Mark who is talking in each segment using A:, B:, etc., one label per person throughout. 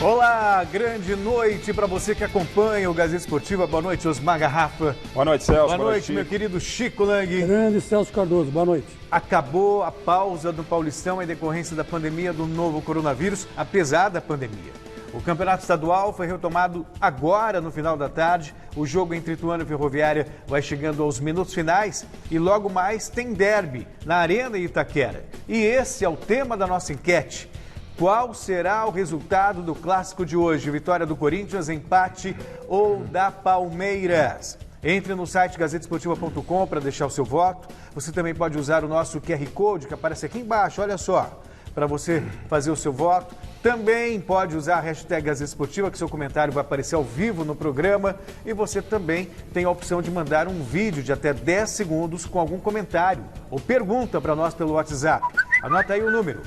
A: Olá, grande noite para você que acompanha o Gazeta Esportiva. Boa noite, Osmar Garrafa.
B: Boa noite, Celso.
A: Boa noite, meu querido Chico Lang.
C: Grande Celso Cardoso, boa noite.
A: Acabou a pausa do Paulistão em decorrência da pandemia do novo coronavírus, apesar da pandemia. O campeonato estadual foi retomado agora no final da tarde. O jogo entre Ituano e Ferroviária vai chegando aos minutos finais e logo mais tem derby na Arena Itaquera. E esse é o tema da nossa enquete. Qual será o resultado do clássico de hoje? Vitória do Corinthians, empate ou da Palmeiras? Entre no site gazetesportiva.com para deixar o seu voto. Você também pode usar o nosso QR Code que aparece aqui embaixo, olha só, para você fazer o seu voto. Também pode usar a hashtag Gazeta Esportiva, que seu comentário vai aparecer ao vivo no programa. E você também tem a opção de mandar um vídeo de até 10 segundos com algum comentário ou pergunta para nós pelo WhatsApp. Anota aí o número.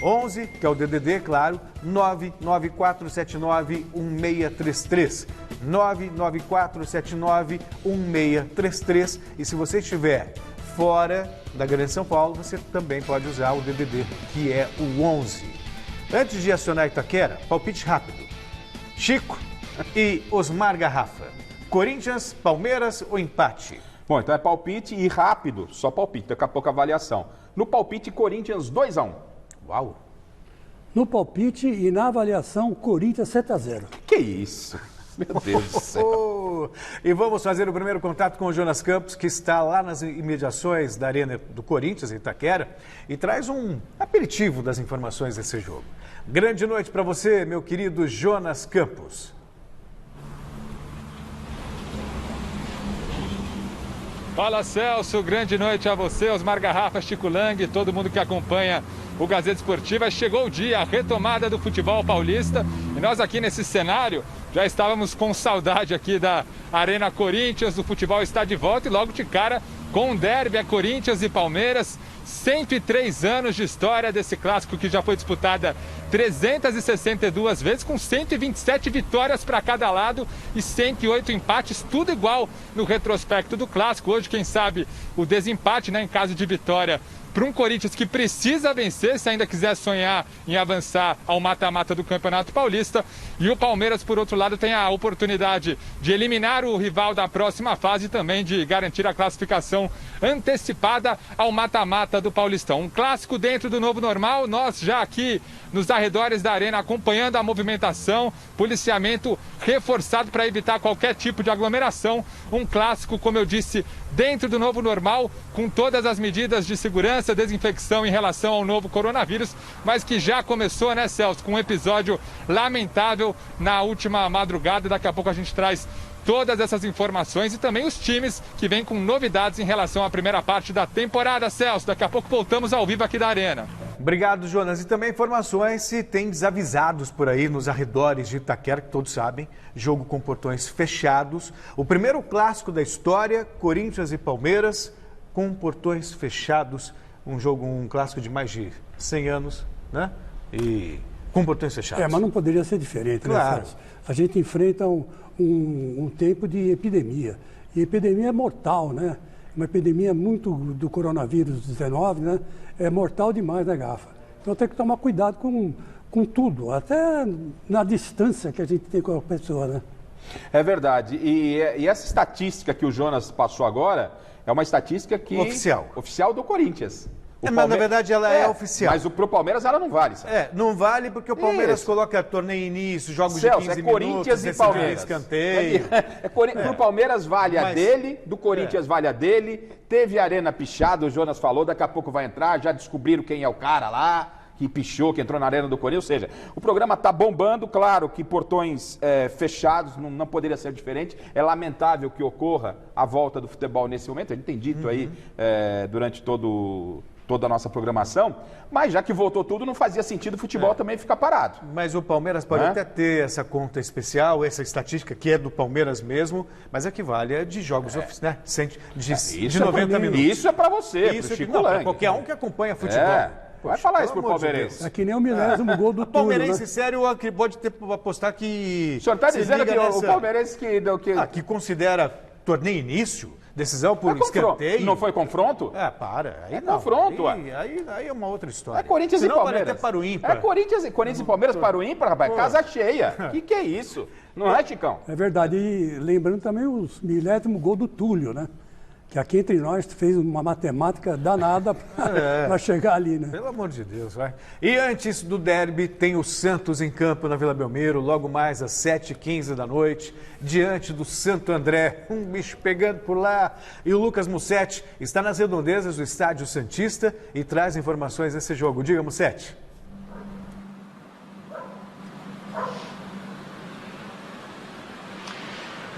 A: 11, que é o DDD, claro, 994791633. 994791633. E se você estiver fora da Grande São Paulo, você também pode usar o DDD, que é o 11. Antes de acionar Itaquera, palpite rápido. Chico e Osmar Garrafa. Corinthians, Palmeiras ou empate?
B: Bom, então é palpite e rápido, só palpite, daqui a pouco a avaliação. No palpite, Corinthians 2-1.
A: Uau!
C: No palpite e na avaliação, Corinthians 7-0.
B: Que isso? Meu Deus do céu.
A: E vamos fazer o primeiro contato com o Jonas Campos, que está lá nas imediações da Arena do Corinthians, em Itaquera, e traz um aperitivo das informações desse jogo. Grande noite para você, meu querido Jonas Campos.
D: Fala, Celso, grande noite a você, Osmar Garrafa, Chico Lang, todo mundo que acompanha o Gazeta Esportiva. Chegou o dia, a retomada do futebol paulista, e nós aqui nesse cenário já estávamos com saudade aqui da Arena Corinthians. O futebol está de volta e logo de cara com um derby, é Corinthians e Palmeiras. 103 anos de história desse clássico que já foi disputada 362 vezes, com 127 vitórias para cada lado e 108 empates, tudo igual no retrospecto do clássico. Hoje, quem sabe, o desempate, né, em caso de vitória, para um Corinthians que precisa vencer se ainda quiser sonhar em avançar ao mata-mata do Campeonato Paulista. E o Palmeiras, por outro lado, tem a oportunidade de eliminar o rival da próxima fase e também de garantir a classificação antecipada ao mata-mata do Paulistão. Um clássico dentro do novo normal, nós já aqui nos arredores da Arena acompanhando a movimentação, policiamento reforçado para evitar qualquer tipo de aglomeração. Um clássico, como eu disse, dentro do novo normal, com todas as medidas de segurança, desinfecção em relação ao novo coronavírus, mas que já começou, né, Celso, com um episódio lamentável na última madrugada. Daqui a pouco a gente traz todas essas informações e também os times que vêm com novidades em relação à primeira parte da temporada, Celso. Daqui a pouco voltamos ao vivo aqui da Arena.
A: Obrigado, Jonas. E também informações se tem desavisados por aí nos arredores de Itaquera, que todos sabem, jogo com portões fechados. O primeiro clássico da história, Corinthians e Palmeiras, com portões fechados. Um clássico de mais de 100 anos, né? E com portões fechados.
C: Mas não poderia ser diferente,
A: claro,
C: né, Celso? A gente enfrenta um tempo de epidemia. E epidemia é mortal, né? Uma epidemia muito do coronavírus 19, né? É mortal demais, né, Garrafa? Então tem que tomar cuidado com tudo, até na distância que a gente tem com a pessoa, né?
B: É verdade. E essa estatística que o Jonas passou agora é uma estatística que... Oficial do Corinthians.
A: Mas na verdade ela é oficial.
B: Mas pro Palmeiras ela não vale, sabe?
A: Não vale porque o Palmeiras coloca torneio início, jogos de 15 minutos,
B: Corinthians e Palmeiras.
A: Escanteio.
B: Pro Palmeiras vale a dele, do Corinthians vale a dele. Teve arena pichada, o Jonas falou, daqui a pouco vai entrar, já descobriram quem é o cara lá que pichou, que entrou na arena do Corinthians. Ou seja, o programa está bombando, claro que portões fechados não poderia ser diferente. É lamentável que ocorra a volta do futebol nesse momento, a gente tem dito aí durante toda a nossa programação, mas já que voltou tudo, não fazia sentido o futebol também ficar parado.
A: Mas o Palmeiras pode até ter essa conta especial, essa estatística que é do Palmeiras mesmo, mas equivale a de jogos oficiais, né? De 90 minutos.
B: Isso é para você, isso pro Chico Lang.
A: Qualquer um que acompanha futebol.
B: Vai falar isso pro palmeirense.
C: É que nem o milésimo gol do Túlio,
A: palmeirense,
C: né?
A: sério, pode apostar que...
B: O senhor está dizendo que o palmeirense
A: que considera torneio início... Decisão por escanteio.
B: Não foi confronto?
A: Para. Aí
B: confronto.
A: Aí é uma outra história.
B: É Corinthians e Palmeiras.
A: Até para o ímpar.
B: É Corinthians e Palmeiras para o ímpar, rapaz. Casa cheia. Que é isso? Não é, Chicão?
C: É verdade. E lembrando também os milésimo gol do Túlio, né? Que aqui entre nós fez uma matemática danada para chegar ali, né?
A: Pelo amor de Deus, vai. E antes do derby, tem o Santos em campo na Vila Belmiro, logo mais às 7h15 da noite, diante do Santo André. Um bicho pegando por lá. E o Lucas Mussetti está nas redondezas do Estádio Santista e traz informações desse jogo. Diga, Mussetti.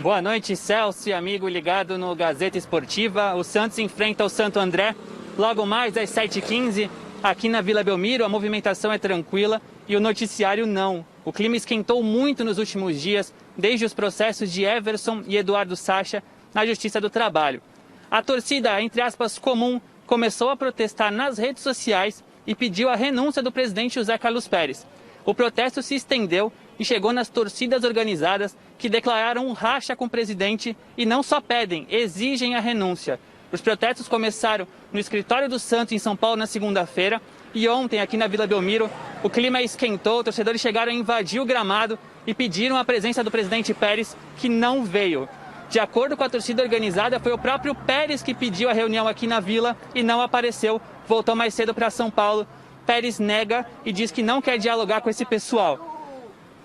E: Boa noite, Celso, amigo ligado no Gazeta Esportiva. O Santos enfrenta o Santo André logo mais às 7h15. Aqui na Vila Belmiro, a movimentação é tranquila e o noticiário não. O clima esquentou muito nos últimos dias, desde os processos de Everson e Eduardo Sacha na Justiça do Trabalho. A torcida, entre aspas, comum, começou a protestar nas redes sociais e pediu a renúncia do presidente José Carlos Pérez. O protesto se estendeu e chegou nas torcidas organizadas que declararam um racha com o presidente e não só pedem, exigem a renúncia. Os protestos começaram no escritório do Santos em São Paulo na segunda-feira e ontem aqui na Vila Belmiro o clima esquentou, torcedores chegaram a invadir o gramado e pediram a presença do presidente Pérez, que não veio. De acordo com a torcida organizada, foi o próprio Pérez que pediu a reunião aqui na Vila e não apareceu, voltou mais cedo para São Paulo. Pérez nega e diz que não quer dialogar com esse pessoal.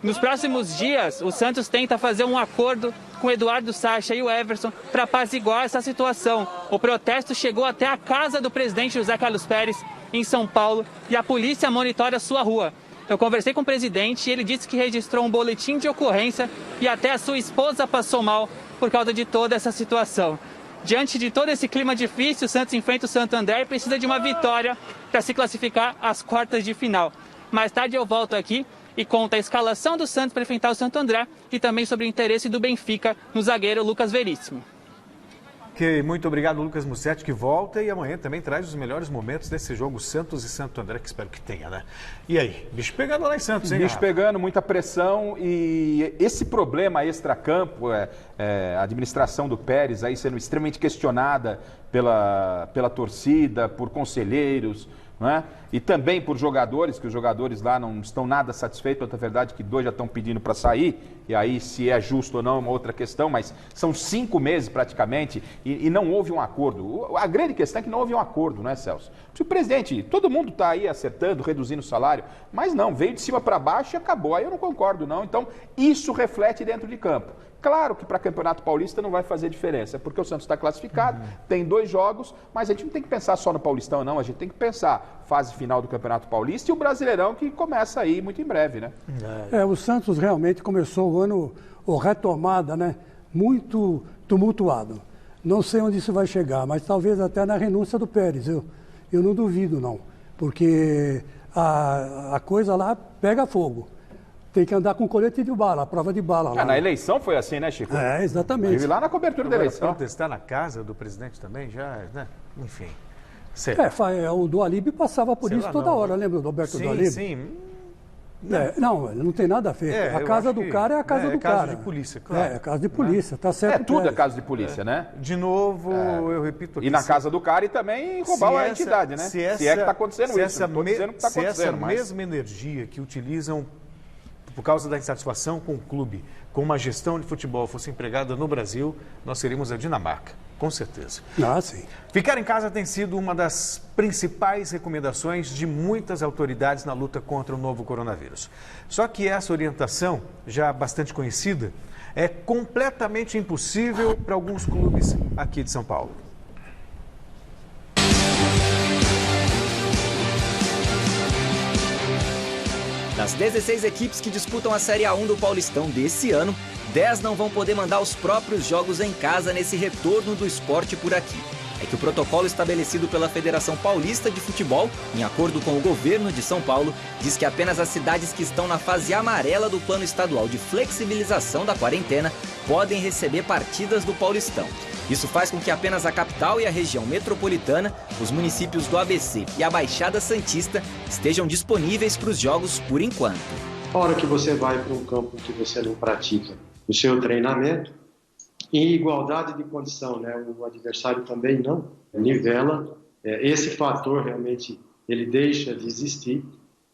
E: Nos próximos dias, o Santos tenta fazer um acordo com Eduardo Sacha e o Everson para apaziguar essa situação. O protesto chegou até a casa do presidente José Carlos Pérez, em São Paulo, e a polícia monitora a sua rua. Eu conversei com o presidente e ele disse que registrou um boletim de ocorrência e até a sua esposa passou mal por causa de toda essa situação. Diante de todo esse clima difícil, o Santos enfrenta o Santo André e precisa de uma vitória para se classificar às quartas de final. Mais tarde eu volto aqui e conta a escalação do Santos para enfrentar o Santo André e também sobre o interesse do Benfica no zagueiro Lucas Veríssimo.
A: Ok, muito obrigado, Lucas Mussetti, que volta e amanhã também traz os melhores momentos desse jogo Santos e Santo André, que espero que tenha, né? E aí, bicho pegando lá em Santos, hein?
B: Bicho pegando, muita pressão e esse problema extracampo, a administração do Pérez aí sendo extremamente questionada pela torcida, por conselheiros, não é? E também por jogadores, que os jogadores lá não estão nada satisfeitos, outra verdade que 2 já estão pedindo para sair, e aí se é justo ou não é uma outra questão, mas são 5 meses praticamente e não houve um acordo. A grande questão é que não houve um acordo, não é, Celso? O presidente, todo mundo está aí acertando, reduzindo o salário, mas não, veio de cima para baixo e acabou, aí eu não concordo não, então isso reflete dentro de campo. Claro que para Campeonato Paulista não vai fazer diferença, porque o Santos está classificado, tem 2 jogos, mas a gente não tem que pensar só no Paulistão, não. A gente tem que pensar fase final do Campeonato Paulista e o Brasileirão que começa aí muito em breve, né?
C: O Santos realmente começou o ano, retomada, né? Muito tumultuado. Não sei onde isso vai chegar, mas talvez até na renúncia do Pérez. Eu não duvido, não, porque a coisa lá pega fogo. Tem que andar com colete de bala, a prova de bala lá.
B: Na eleição foi assim, né, Chico?
C: Exatamente.
B: Estive lá na cobertura da eleição.
A: Protestar na casa do presidente também, já, né? Enfim.
C: O do Alíbio passava por isso toda hora, lembra do Alberto do Alíbio?
A: Sim.
C: Não tem nada a ver. A casa do cara é a casa do cara. É casa
A: de polícia, claro.
C: É casa de polícia, tá certo.
B: Tudo é casa de polícia, né?
A: De novo, eu repito aqui.
B: E na casa do cara e também roubar a entidade, né? Se é que está acontecendo isso, não estou dizendo que está acontecendo.
A: Se essa mesma energia que utilizam por causa da insatisfação com o clube, com uma gestão de futebol fosse empregada no Brasil, nós seríamos a Dinamarca, com certeza.
C: Sim.
A: Ficar em casa tem sido uma das principais recomendações de muitas autoridades na luta contra o novo coronavírus. Só que essa orientação, já bastante conhecida, é completamente impossível para alguns clubes aqui de São Paulo.
F: Das 16 equipes que disputam a Série A1 do Paulistão desse ano, 10 não vão poder mandar os próprios jogos em casa nesse retorno do esporte por aqui. É que o protocolo estabelecido pela Federação Paulista de Futebol, em acordo com o governo de São Paulo, diz que apenas as cidades que estão na fase amarela do plano estadual de flexibilização da quarentena podem receber partidas do Paulistão. Isso faz com que apenas a capital e a região metropolitana, os municípios do ABC e a Baixada Santista estejam disponíveis para os jogos por enquanto.
G: A hora que você vai para um campo que você não pratica o seu treinamento, em igualdade de condição, né? O adversário também não nivela. Esse fator realmente ele deixa de existir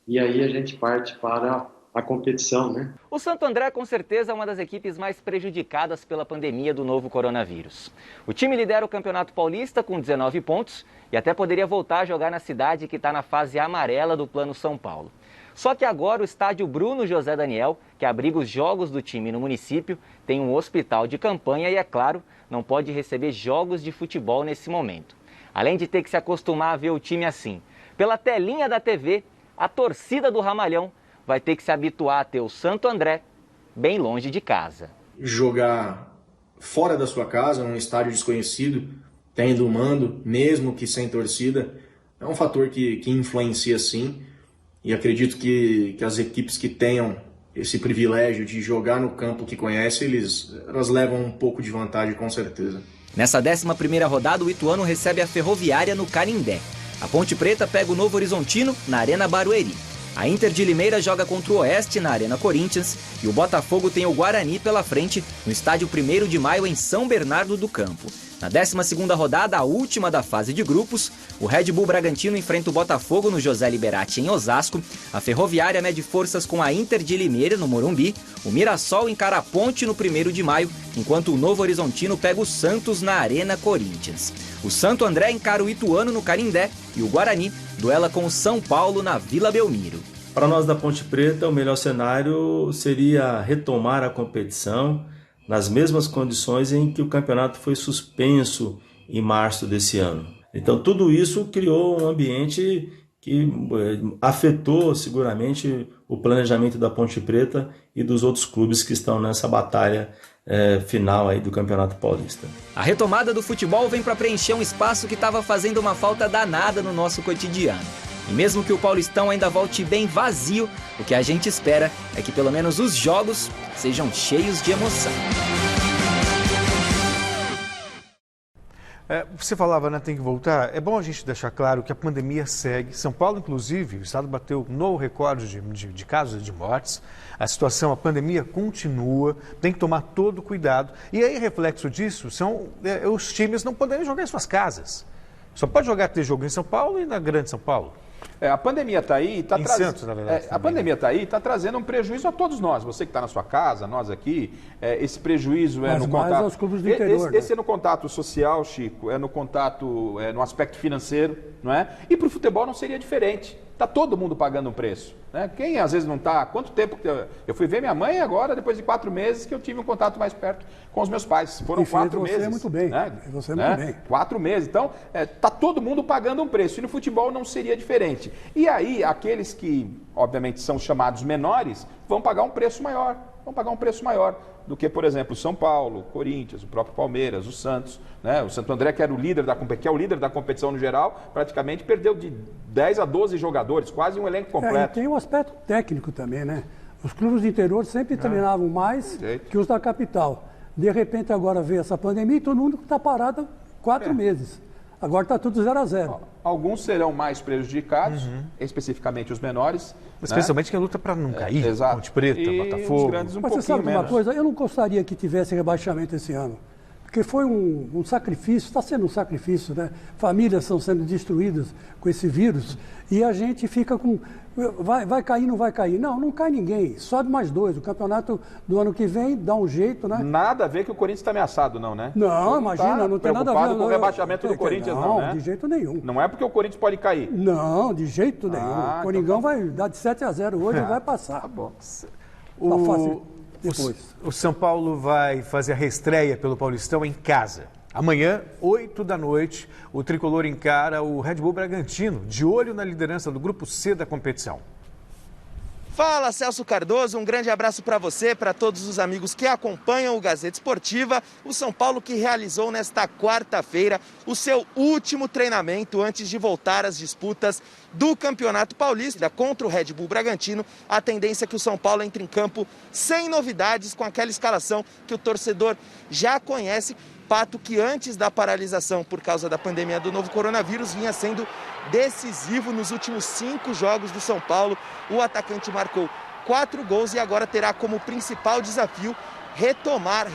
G: e aí a gente parte para a competição, né?
F: O Santo André com certeza é uma das equipes mais prejudicadas pela pandemia do novo coronavírus. O time lidera o Campeonato Paulista com 19 pontos e até poderia voltar a jogar na cidade que está na fase amarela do Plano São Paulo. Só que agora o estádio Bruno José Daniel, que abriga os jogos do time no município, tem um hospital de campanha e, é claro, não pode receber jogos de futebol nesse momento. Além de ter que se acostumar a ver o time assim, pela telinha da TV, a torcida do Ramalhão vai ter que se habituar a ter o Santo André bem longe de casa.
H: Jogar fora da sua casa, num estádio desconhecido, tendo mando, mesmo que sem torcida, é um fator que influencia sim. E acredito que as equipes que tenham esse privilégio de jogar no campo que conhecem, elas levam um pouco de vantagem com certeza.
F: Nessa 11ª rodada, o Ituano recebe a Ferroviária no Canindé. A Ponte Preta pega o Novo Horizontino na Arena Barueri. A Inter de Limeira joga contra o Oeste na Arena Corinthians e o Botafogo tem o Guarani pela frente no estádio 1º de Maio em São Bernardo do Campo. Na 12ª rodada, a última da fase de grupos, o Red Bull Bragantino enfrenta o Botafogo no José Liberati em Osasco, a Ferroviária mede forças com a Inter de Limeira no Morumbi, o Mirassol encara a Ponte no 1º de Maio, enquanto o Novo Horizontino pega o Santos na Arena Corinthians. O Santo André encara o Ituano no Canindé e o Guarani duela com o São Paulo na Vila Belmiro.
I: Para nós da Ponte Preta, o melhor cenário seria retomar a competição nas mesmas condições em que o campeonato foi suspenso em março desse ano. Então tudo isso criou um ambiente que afetou seguramente o planejamento da Ponte Preta e dos outros clubes que estão nessa batalha final aí do Campeonato Paulista.
F: A retomada do futebol vem para preencher um espaço que estava fazendo uma falta danada no nosso cotidiano. E mesmo que o Paulistão ainda volte bem vazio, o que a gente espera é que pelo menos os jogos sejam cheios de emoção.
A: Você falava, né, tem que voltar. É bom a gente deixar claro que a pandemia segue. São Paulo, inclusive, o estado bateu um novo recorde de casos de mortes. A situação, a pandemia continua, tem que tomar todo cuidado. E aí, reflexo disso, são os times não poderem jogar em suas casas. Só pode ter jogo em São Paulo e na Grande São Paulo.
B: A pandemia está aí, está
A: Santos, na verdade,
B: a pandemia está aí, está trazendo um prejuízo a todos nós. Você que está na sua casa, nós aqui, esse prejuízo é no contato.
C: Aos clubes do interior,
B: esse é no contato social, Chico, é no contato, no aspecto financeiro, não é? E para o futebol não seria diferente. Está todo mundo pagando um preço, né? Quem às vezes não está, quanto tempo eu fui ver minha mãe agora, depois de 4 meses que eu tive um contato mais perto com os meus pais. Foram 4 meses.
C: Você muito bem.
B: Né?
C: Você muito bem.
B: 4 meses. Então, está todo mundo pagando um preço. E no futebol não seria diferente. E aí, aqueles que, obviamente, são chamados menores, vão pagar um preço maior. Vão pagar um preço maior do que, por exemplo, São Paulo, Corinthians, o próprio Palmeiras, o Santos, né? O Santo André, que era o líder que é o líder da competição no geral, praticamente perdeu de 10 a 12 jogadores, quase um elenco completo.
C: E tem o aspecto técnico também, né? Os clubes do interior sempre treinavam mais que os da capital. De repente, agora veio essa pandemia e todo mundo está parado 4 meses. Agora está tudo 0-0.
B: Alguns serão mais prejudicados, especificamente os menores.
A: Especialmente, né? Quem luta para não cair.
B: Exato.
A: Ponte Preta,
B: e
A: Botafogo.
B: Os grandes
C: Mas você sabe de uma coisa? Eu não gostaria que tivesse rebaixamento esse ano. Porque foi um sacrifício, está sendo um sacrifício, né? Famílias estão sendo destruídas com esse vírus e a gente fica com... Vai cair, não vai cair? Não cai ninguém. Sobe mais 2. O campeonato do ano que vem dá um jeito, né?
B: Nada a ver que o Corinthians está ameaçado, não, né?
C: Não, imagina, não tem nada a ver.
B: Preocupado com o rebaixamento do Corinthians, não, né?
C: Não, de jeito nenhum.
B: Não é porque o Corinthians pode cair.
C: Não, de jeito nenhum. O Coringão vai dar de 7-0 hoje e vai passar.
B: Tá bom.
A: O São Paulo vai fazer a reestreia pelo Paulistão em casa. Amanhã, 8 da noite, o tricolor encara o Red Bull Bragantino, de olho na liderança do Grupo C da competição.
J: Fala, Celso Cardoso, um grande abraço para você, para todos os amigos que acompanham o Gazeta Esportiva. O São Paulo que realizou nesta quarta-feira o seu último treinamento antes de voltar às disputas do Campeonato Paulista contra o Red Bull Bragantino. A tendência é que o São Paulo entre em campo sem novidades, com aquela escalação que o torcedor já conhece. Fato que antes da paralisação por causa da pandemia do novo coronavírus vinha sendo decisivo nos últimos 5 jogos do São Paulo. O atacante marcou 4 gols e agora terá como principal desafio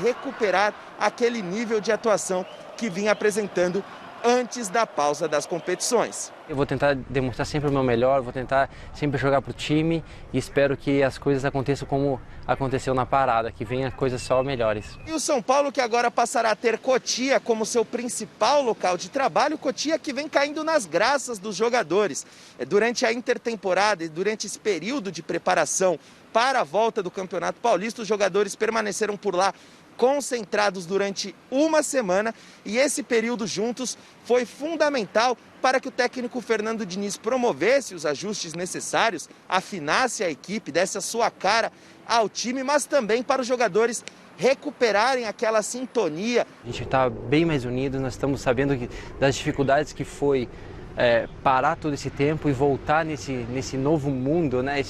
J: recuperar aquele nível de atuação que vinha apresentando antes da pausa das competições.
K: Eu vou tentar demonstrar sempre o meu melhor, vou tentar sempre jogar para o time e espero que as coisas aconteçam como aconteceu na parada, que venham coisas só melhores.
J: E o São Paulo, que agora passará a ter Cotia como seu principal local de trabalho, Cotia que vem caindo nas graças dos jogadores. Durante a intertemporada e durante esse período de preparação para a volta do Campeonato Paulista, os jogadores permaneceram por lá concentrados durante uma semana e esse período juntos foi fundamental para que o técnico Fernando Diniz promovesse os ajustes necessários, afinasse a equipe, desse a sua cara ao time, mas também para os jogadores recuperarem aquela sintonia.
K: A gente está bem mais unido, nós estamos sabendo das dificuldades que foi parar todo esse tempo e voltar nesse novo mundo, né?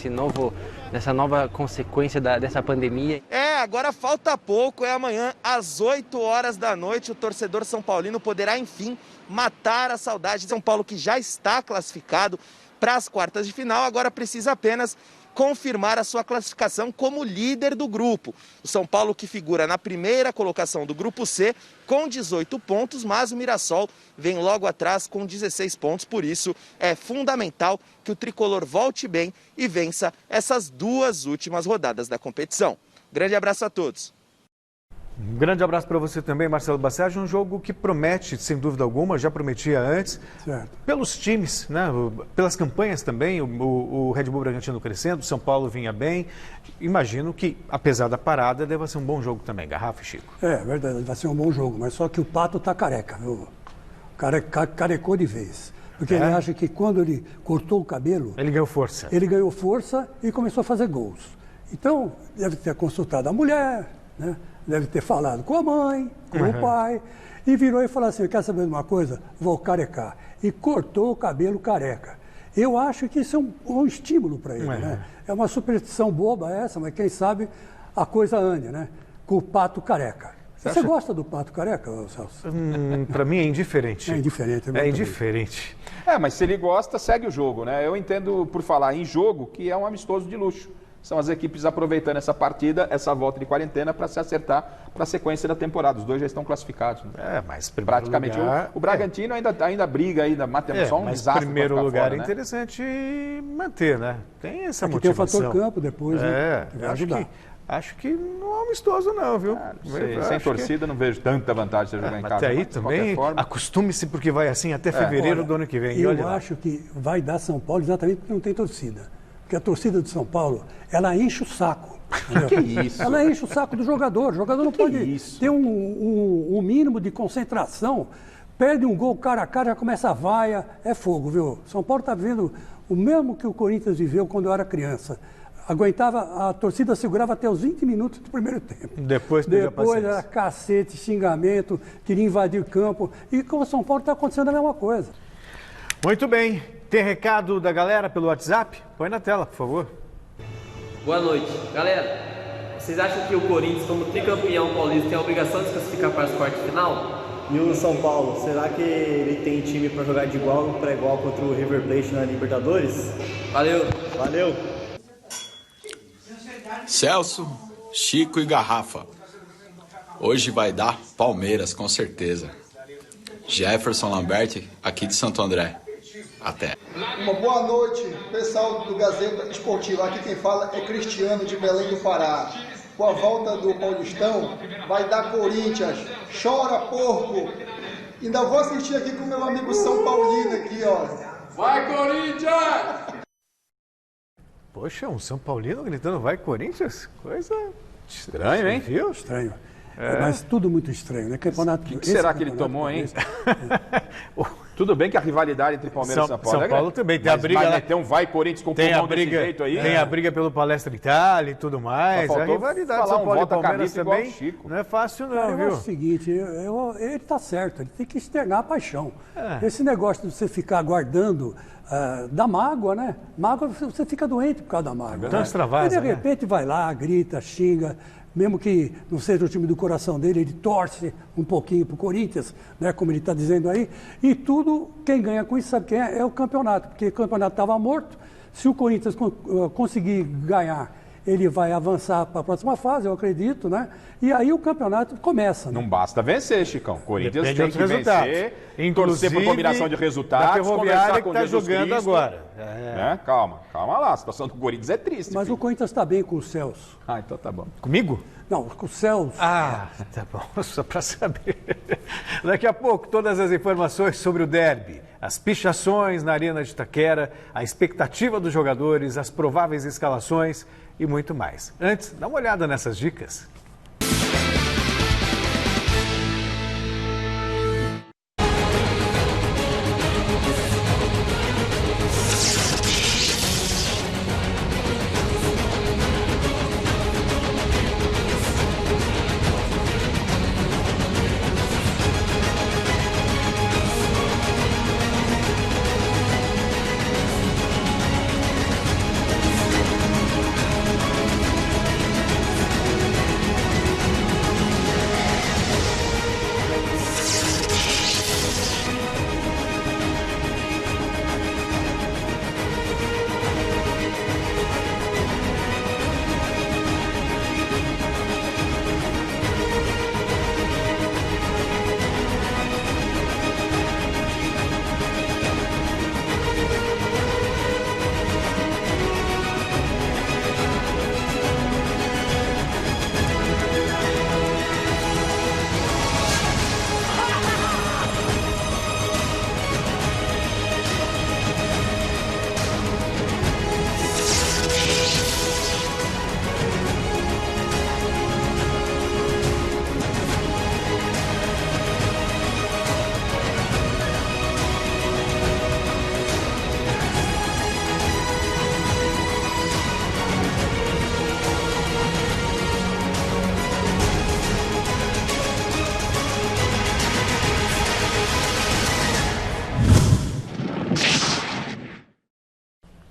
K: Nessa nova consequência dessa pandemia.
J: Agora falta pouco, amanhã às 8 horas da noite, o torcedor são paulino poderá enfim matar a saudade de São Paulo, que já está classificado para as quartas de final, agora precisa apenas confirmar a sua classificação como líder do grupo. O São Paulo que figura na primeira colocação do grupo C com 18 pontos, mas o Mirassol vem logo atrás com 16 pontos, por isso é fundamental que o tricolor volte bem e vença essas 2 últimas rodadas da competição. Grande abraço a todos.
A: Um grande abraço para você também, Marcelo Bassage. Um jogo que promete, sem dúvida alguma, já prometia antes, certo, pelos times, né? Pelas campanhas também, o Red Bull Bragantino crescendo, o São Paulo vinha bem. Imagino que, apesar da parada, deva ser um bom jogo também, Garrafa e Chico.
C: É verdade, vai ser um bom jogo, mas só que o Pato está careca, viu? O cara carecou de vez. Porque ele acha que quando ele cortou o cabelo...
A: Ele ganhou força.
C: Ele ganhou força e começou a fazer gols. Então, deve ter consultado a mulher, né? Deve ter falado com a mãe, com o pai, e virou e falou assim, quer saber de uma coisa? Vou carecar. E cortou o cabelo careca. Eu acho que isso é um estímulo para ele, né? É uma superstição boba essa, mas quem sabe a coisa ande, né? Com o Pato careca. Você gosta do Pato careca, Celso?
A: Para mim é indiferente.
C: É indiferente.
A: É indiferente.
B: Mas se ele gosta, segue o jogo, né? Eu entendo, por falar em jogo, que é um amistoso de luxo. São as equipes aproveitando essa partida, essa volta de quarentena, para se acertar para a sequência da temporada. Os dois já estão classificados. Né?
A: Mas
B: praticamente
A: lugar,
B: o Bragantino ainda briga, ainda mata só um desastre.
A: Mas primeiro lugar
B: fora,
A: é interessante manter, né? Tem essa
C: aqui
A: motivação.
C: Tem o fator campo depois, né?
A: Acho que não é amistoso não, viu?
B: Sem torcida não vejo tanta vantagem de você jogar em casa.
A: Até aí também, acostume-se porque vai assim até fevereiro do ano que vem.
C: Eu acho que vai dar São Paulo exatamente porque não tem torcida. Porque a torcida de São Paulo, ela enche o saco.
B: Que isso?
C: Ela enche o saco do jogador. O jogador não pode ter um mínimo de concentração. Perde um gol cara a cara, já começa a vaia. É fogo, viu? São Paulo está vivendo o mesmo que o Corinthians viveu quando eu era criança. A torcida segurava até os 20 minutos do primeiro tempo.
A: Depois
C: era cacete, xingamento, queria invadir campo. E com o São Paulo está acontecendo a mesma coisa.
A: Muito bem. Tem recado da galera pelo WhatsApp? Põe na tela, por favor.
L: Boa noite. Galera, vocês acham que o Corinthians, como tricampeão paulista, tem a obrigação de se classificar para as quartas de final?
M: E o São Paulo, será que ele tem time para jogar de igual para igual contra o River Plate na Libertadores?
L: Valeu.
M: Valeu.
N: Celso, Chico e Garrafa. Hoje vai dar Palmeiras, com certeza. Jefferson Lamberti, aqui de Santo André. Até.
O: Uma boa noite, pessoal do Gazeta Esportiva. Aqui quem fala é Cristiano de Belém do Pará. Com a volta do Paulistão, vai dar Corinthians. Chora, porco! Ainda vou assistir aqui com o meu amigo São Paulino aqui, ó.
P: Vai, Corinthians!
A: Poxa, um São Paulino gritando vai, Corinthians? Coisa
B: estranha, hein?
C: Viu? Estranho. Mas tudo muito estranho, né?
B: Campeonato. O que será que ele tomou, hein? Tudo bem que a rivalidade entre Palmeiras e São Paulo
A: é grande. Também tem a briga.
B: Vai meter um vai Corinthians com o pulmão desse jeito aí?
A: Tem a briga pelo Palestra Itália e tudo mais. A rivalidade São Paulo e Palmeiras também não é fácil não, viu?
C: É o seguinte, ele está certo, ele tem que externar a paixão. Esse negócio de você ficar aguardando dá mágoa, né? Mágoa, você fica doente por causa da mágoa.
A: Então extravasa,
C: e de repente vai lá, grita, xinga. Mesmo que não seja o time do coração dele, ele torce um pouquinho para o Corinthians, né, como ele está dizendo aí. E tudo, quem ganha com isso, sabe quem é? É o campeonato, porque o campeonato estava morto. Se o Corinthians conseguir ganhar ele vai avançar para a próxima fase, eu acredito, né? E aí o campeonato começa. Né?
B: Não basta vencer, Chicão. Corinthians tem que vencer,
A: inclusive
B: torcer por combinação de resultados,
A: da Ferroviária que está jogando
B: Cristo,
A: agora.
B: Né? Calma lá. A situação do Corinthians é triste.
C: Mas o Corinthians está bem com o Celso.
B: Ah, então tá bom.
A: Comigo?
C: Não, com o Celso.
A: Ah, tá bom, só para saber. Daqui a pouco, todas as informações sobre o derby, as pichações na Arena de Itaquera, a expectativa dos jogadores, as prováveis escalações e muito mais. Antes, dá uma olhada nessas dicas.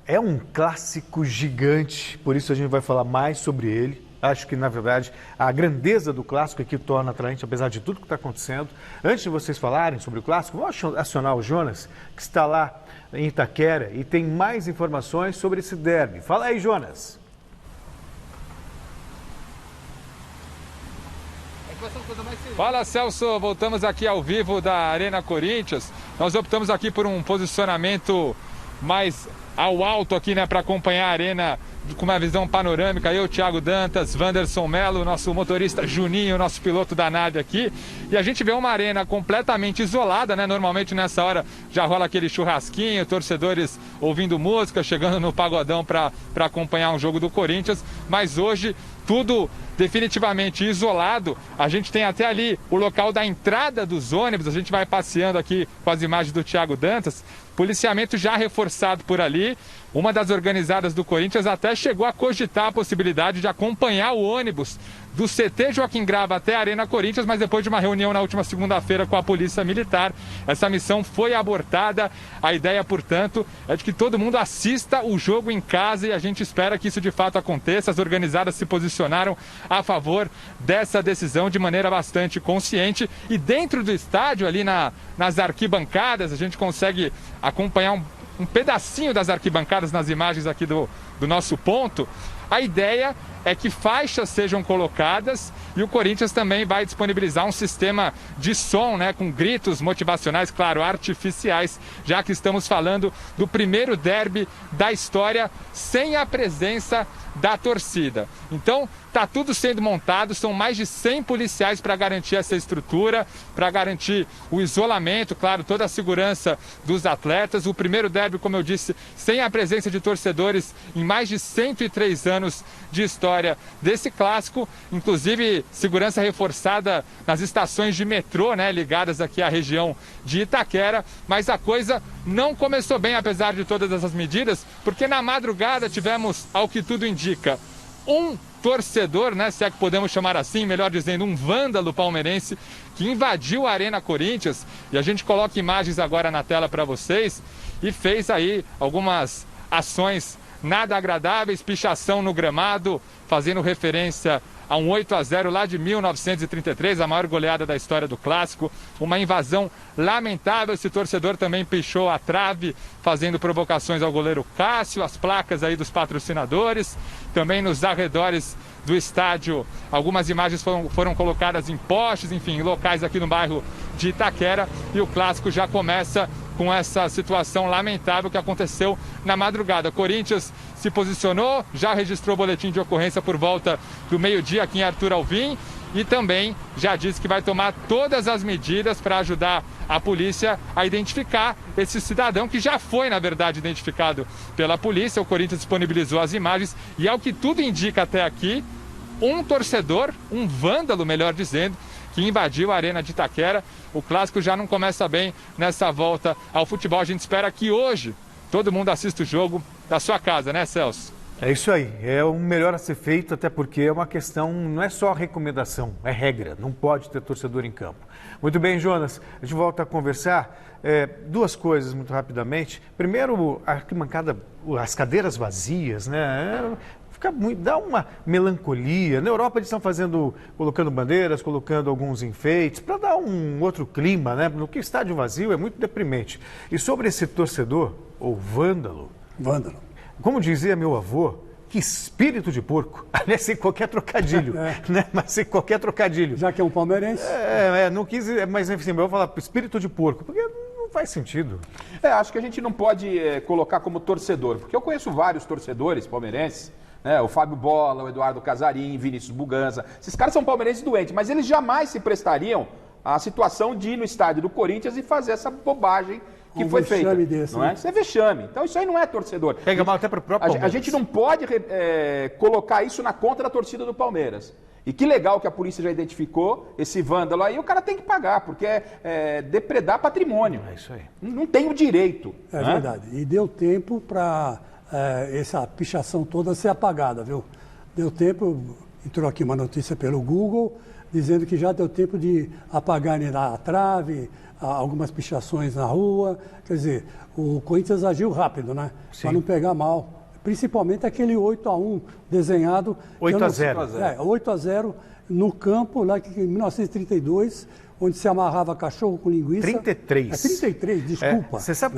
A: É um clássico gigante, por isso a gente vai falar mais sobre ele. Acho que, na verdade, a grandeza do clássico é que torna atraente, apesar de tudo que está acontecendo. Antes de vocês falarem sobre o clássico, vamos acionar o Jonas, que está lá em Itaquera e tem mais informações sobre esse derby. Fala aí, Jonas.
D: Fala, Celso, voltamos aqui ao vivo da Arena Corinthians. Nós optamos aqui por um posicionamento mais ao alto aqui, né, para acompanhar a arena com uma visão panorâmica. Eu, Thiago Dantas, Wanderson Melo, nosso motorista Juninho, nosso piloto da nave aqui. E a gente vê uma arena completamente isolada, né? Normalmente nessa hora já rola aquele churrasquinho, torcedores ouvindo música, chegando no pagodão para acompanhar um jogo do Corinthians. Mas hoje tudo definitivamente isolado. A gente tem até ali o local da entrada dos ônibus. A gente vai passeando aqui com as imagens do Thiago Dantas. Policiamento já reforçado por ali. Uma das organizadas do Corinthians até chegou a cogitar a possibilidade de acompanhar o ônibus do CT Joaquim Grava até a Arena Corinthians, mas depois de uma reunião na última segunda-feira com a Polícia Militar, essa missão foi abortada. A ideia, portanto, é de que todo mundo assista o jogo em casa e a gente espera que isso de fato aconteça. As organizadas se posicionaram a favor dessa decisão de maneira bastante consciente. E dentro do estádio, ali nas arquibancadas, a gente consegue acompanhar um pedacinho das arquibancadas nas imagens aqui do nosso ponto. A ideia é que faixas sejam colocadas e o Corinthians também vai disponibilizar um sistema de som, né, com gritos motivacionais, claro, artificiais, já que estamos falando do primeiro derby da história sem a presença da torcida. Então, está tudo sendo montado, são mais de 100 policiais para garantir essa estrutura, para garantir o isolamento, claro, toda a segurança dos atletas. O primeiro derby, como eu disse, sem a presença de torcedores em mais de 103 anos de história desse clássico, inclusive segurança reforçada nas estações de metrô, né, ligadas aqui à região de Itaquera, mas a coisa não começou bem, apesar de todas essas medidas, porque na madrugada tivemos, ao que tudo indica, um torcedor, né, se é que podemos chamar assim, melhor dizendo, um vândalo palmeirense que invadiu a Arena Corinthians, e a gente coloca imagens agora na tela para vocês, e fez aí algumas ações nada agradáveis, pichação no gramado, fazendo referência a um 8-0 lá de 1933, a maior goleada da história do Clássico. Uma invasão lamentável, esse torcedor também pichou a trave, fazendo provocações ao goleiro Cássio, as placas aí dos patrocinadores, também nos arredores do estádio. Algumas imagens foram colocadas em postes, enfim, em locais aqui no bairro de Itaquera, e o Clássico já começa com essa situação lamentável que aconteceu na madrugada. Corinthians se posicionou, já registrou boletim de ocorrência por volta do meio-dia aqui em Arthur Alvim e também já disse que vai tomar todas as medidas para ajudar a polícia a identificar esse cidadão que já foi, na verdade, identificado pela polícia. O Corinthians disponibilizou as imagens e, ao que tudo indica até aqui, um torcedor, um vândalo, melhor dizendo, que invadiu a Arena de Itaquera. O Clássico já não começa bem nessa volta ao futebol. A gente espera que hoje todo mundo assista o jogo da sua casa, né, Celso?
A: É isso aí, é o melhor a ser feito, até porque é uma questão, não é só recomendação, é regra, não pode ter torcedor em campo. Muito bem, Jonas, a gente volta a conversar. Duas coisas muito rapidamente. Primeiro, a arquibancada, as cadeiras vazias, né? Dá uma melancolia. Na Europa eles estão colocando bandeiras, colocando alguns enfeites, para dar um outro clima, né? Porque estádio vazio é muito deprimente. E sobre esse torcedor, ou vândalo, como dizia meu avô, que espírito de porco. Aliás, sem qualquer trocadilho, né? Mas sem qualquer trocadilho.
C: Já que é um palmeirense.
A: Não quis, mas enfim, eu vou falar espírito de porco, porque não faz sentido.
B: Acho que a gente não pode colocar como torcedor, porque eu conheço vários torcedores palmeirenses, o Fábio Bola, o Eduardo Casarim, Vinícius Buganza. Esses caras são palmeirenses doentes, mas eles jamais se prestariam à situação de ir no estádio do Corinthians e fazer essa bobagem que foi feita. Desse, não é? Isso é vexame. Então isso aí não é torcedor.
A: Pega mal até para o próprio Palmeiras.
B: A gente não pode colocar isso na conta da torcida do Palmeiras. E que legal que a polícia já identificou esse vândalo aí, o cara tem que pagar, porque é depredar patrimônio.
A: É isso aí.
B: Não tem o direito.
C: É verdade. E deu tempo para essa pichação toda ser apagada, viu? Deu tempo, entrou aqui uma notícia pelo Google, dizendo que já deu tempo de apagarem a trave, algumas pichações na rua. Quer dizer, o Corinthians agiu rápido, né? Para não pegar mal. Principalmente aquele 8-1 desenhado.
A: 8-0.
C: 8-0 no campo, lá em 1932, onde se amarrava cachorro com linguiça.
A: 33.
C: 33, desculpa.
A: Você sabe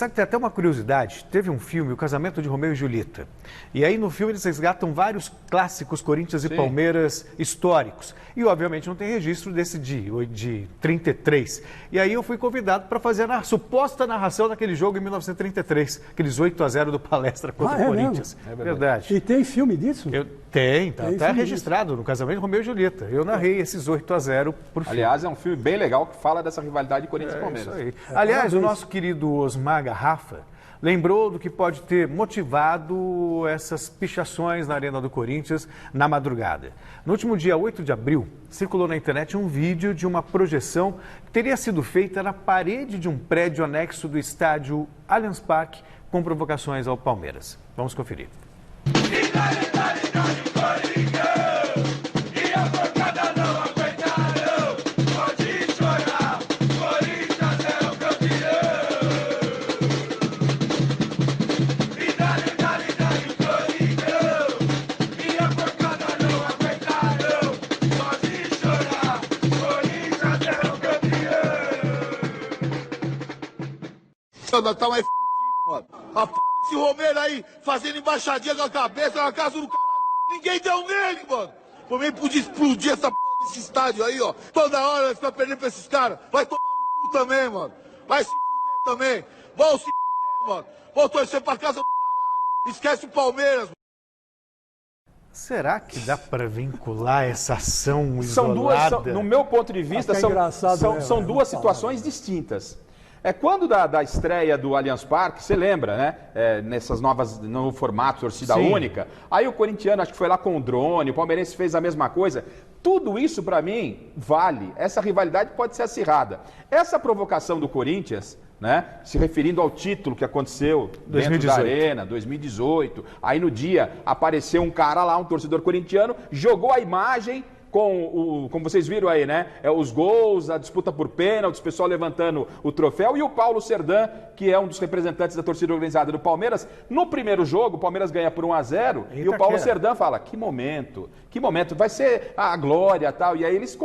A: que tem até uma curiosidade. Teve um filme, O Casamento de Romeu e Julieta. E aí no filme eles resgatam vários clássicos Corinthians e Palmeiras históricos. E obviamente não tem registro desse de 33. E aí eu fui convidado para fazer a suposta narração daquele jogo em 1933. Aqueles 8-0 do Palestra contra o Corinthians.
C: É verdade. E tem filme disso?
A: Tem registrado no Casamento de Romeu e Julieta. Eu narrei esses 8-0 por filme.
B: Aliás, é um filme bem legal que fala dessa rivalidade de Corinthians e Palmeiras.
A: Isso aí. Aliás, o nosso querido Osmar Garrafa lembrou do que pode ter motivado essas pichações na Arena do Corinthians na madrugada. No último dia 8 de abril, circulou na internet um vídeo de uma projeção que teria sido feita na parede de um prédio anexo do estádio Allianz Parque com provocações ao Palmeiras. Vamos conferir.
Q: Nós tá mais fudido, mano. A p desse Romero aí, fazendo embaixadinha com a cabeça na casa do caralho. Ninguém deu nele, mano. Por mim podia explodir essa p desse estádio aí, ó. Toda hora vai ficar perdendo pra esses caras. Vai tomar no cu também, mano. Vai se fuder também. Vão se fuder, mano. Vão torcer pra casa do caralho. Esquece o Palmeiras, mano.
A: Será que dá para vincular essa ação isolada?
B: No meu ponto de vista, são duas situações distintas. Quando da estreia do Allianz Parque, você lembra, né? Nessas novo formato, torcida única. Aí o corintiano, acho que foi lá com o drone, o palmeirense fez a mesma coisa. Tudo isso, para mim, vale. Essa rivalidade pode ser acirrada. Essa provocação do Corinthians, né? Se referindo ao título que aconteceu dentro da Arena, 2018. Aí no dia apareceu um cara lá, um torcedor corintiano, jogou a imagem com como vocês viram aí, né? Os gols, a disputa por pênaltis, o pessoal levantando o troféu, e o Paulo Serdã, que é um dos representantes da torcida organizada do Palmeiras. No primeiro jogo, o Palmeiras ganha por 1-0, e o Paulo Serdã fala, que momento, vai ser a glória e tal. E aí eles